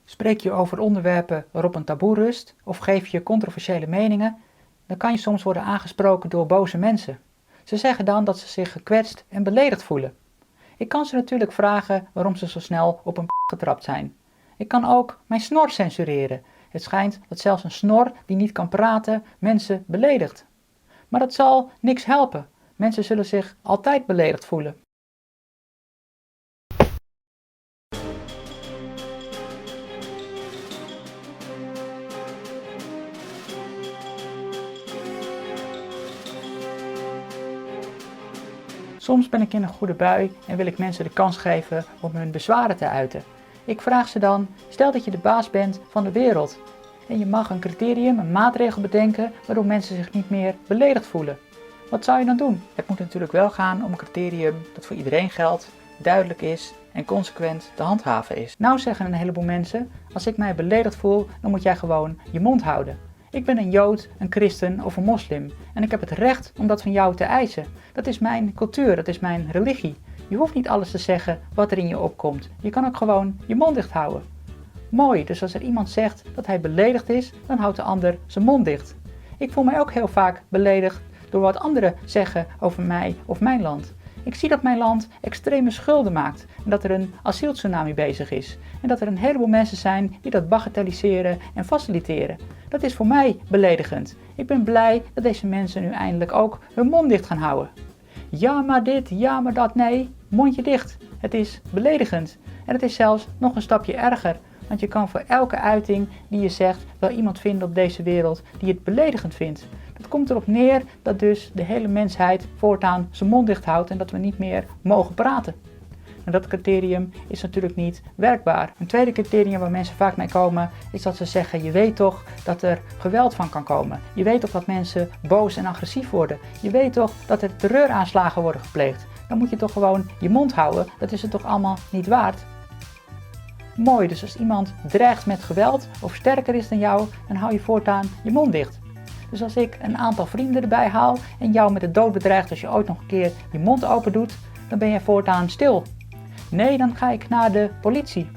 Spreek je over onderwerpen waarop een taboe rust of geef je controversiële meningen, dan kan je soms worden aangesproken door boze mensen. Ze zeggen dan dat ze zich gekwetst en beledigd voelen. Ik kan ze natuurlijk vragen waarom ze zo snel op een getrapt zijn. Ik kan ook mijn snor censureren. Het schijnt dat zelfs een snor die niet kan praten mensen beledigt. Maar dat zal niks helpen. Mensen zullen zich altijd beledigd voelen. Soms ben ik in een goede bui en wil ik mensen de kans geven om hun bezwaren te uiten. Ik vraag ze dan, stel dat je de baas bent van de wereld en je mag een criterium, een maatregel bedenken waardoor mensen zich niet meer beledigd voelen. Wat zou je dan doen? Het moet natuurlijk wel gaan om een criterium dat voor iedereen geldt, duidelijk is en consequent te handhaven is. Nou zeggen een heleboel mensen, als ik mij beledigd voel, dan moet jij gewoon je mond houden. Ik ben een Jood, een christen of een moslim en ik heb het recht om dat van jou te eisen. Dat is mijn cultuur, dat is mijn religie. Je hoeft niet alles te zeggen wat er in je opkomt. Je kan ook gewoon je mond dicht houden. Mooi, dus als er iemand zegt dat hij beledigd is, dan houdt de ander zijn mond dicht. Ik voel mij ook heel vaak beledigd door wat anderen zeggen over mij of mijn land. Ik zie dat mijn land extreme schulden maakt en dat er een asieltsunami bezig is. En dat er een heleboel mensen zijn die dat bagatelliseren en faciliteren. Dat is voor mij beledigend. Ik ben blij dat deze mensen nu eindelijk ook hun mond dicht gaan houden. Ja maar dit, ja maar dat, nee, mondje dicht. Het is beledigend. En het is zelfs nog een stapje erger. Want je kan voor elke uiting die je zegt wel iemand vinden op deze wereld die het beledigend vindt. Dat komt erop neer dat dus de hele mensheid voortaan zijn mond dicht houdt en dat we niet meer mogen praten. En dat criterium is natuurlijk niet werkbaar. Een tweede criterium waar mensen vaak mee komen is dat ze zeggen, je weet toch dat er geweld van kan komen. Je weet toch dat mensen boos en agressief worden. Je weet toch dat er terreuraanslagen worden gepleegd. Dan moet je toch gewoon je mond houden. Dat is het toch allemaal niet waard. Mooi, dus als iemand dreigt met geweld of sterker is dan jou, dan hou je voortaan je mond dicht. Dus als ik een aantal vrienden erbij haal en jou met de dood bedreigt als je ooit nog een keer je mond open doet, dan ben je voortaan stil. Nee, dan ga ik naar de politie.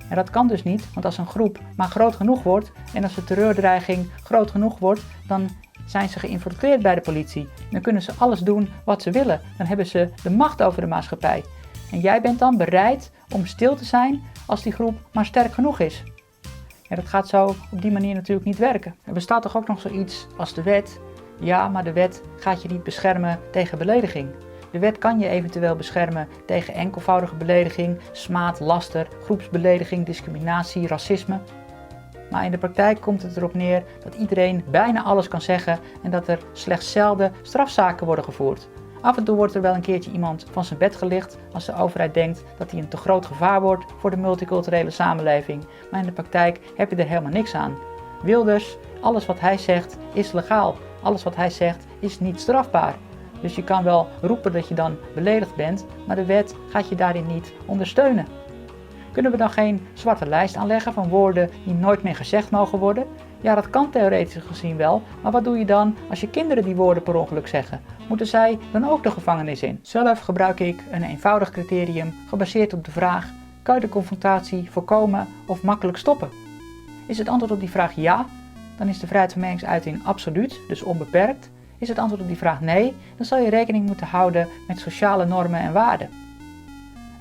En dat kan dus niet, want als een groep maar groot genoeg wordt en als de terreurdreiging groot genoeg wordt, dan zijn ze geïnfiltreerd bij de politie. Dan kunnen ze alles doen wat ze willen. Dan hebben ze de macht over de maatschappij. En jij bent dan bereid om stil te zijn als die groep maar sterk genoeg is. Ja, dat gaat zo op die manier natuurlijk niet werken. Er bestaat toch ook nog zoiets als de wet? Ja, maar de wet gaat je niet beschermen tegen belediging. De wet kan je eventueel beschermen tegen enkelvoudige belediging, smaad, laster, groepsbelediging, discriminatie, racisme. Maar in de praktijk komt het erop neer dat iedereen bijna alles kan zeggen en dat er slechts zelden strafzaken worden gevoerd. Af en toe wordt er wel een keertje iemand van zijn bed gelicht als de overheid denkt dat hij een te groot gevaar wordt voor de multiculturele samenleving. Maar in de praktijk heb je er helemaal niks aan. Wilders, alles wat hij zegt is legaal. Alles wat hij zegt is niet strafbaar. Dus je kan wel roepen dat je dan beledigd bent, maar de wet gaat je daarin niet ondersteunen. Kunnen we dan geen zwarte lijst aanleggen van woorden die nooit meer gezegd mogen worden? Ja, dat kan theoretisch gezien wel, maar wat doe je dan als je kinderen die woorden per ongeluk zeggen? Moeten zij dan ook de gevangenis in? Zelf gebruik ik een eenvoudig criterium gebaseerd op de vraag: kan je de confrontatie voorkomen of makkelijk stoppen? Is het antwoord op die vraag ja, dan is de vrijheid van meningsuiting absoluut, dus onbeperkt. Is het antwoord op die vraag nee, dan zal je rekening moeten houden met sociale normen en waarden.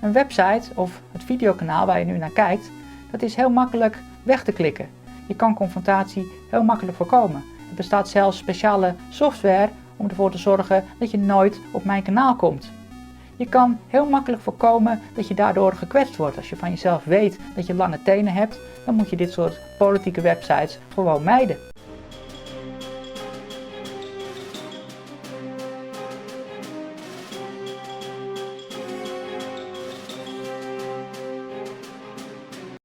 Een website of het videokanaal waar je nu naar kijkt, dat is heel makkelijk weg te klikken. Je kan confrontatie heel makkelijk voorkomen. Er bestaat zelfs speciale software om ervoor te zorgen dat je nooit op mijn kanaal komt. Je kan heel makkelijk voorkomen dat je daardoor gekwetst wordt. Als je van jezelf weet dat je lange tenen hebt, dan moet je dit soort politieke websites gewoon mijden.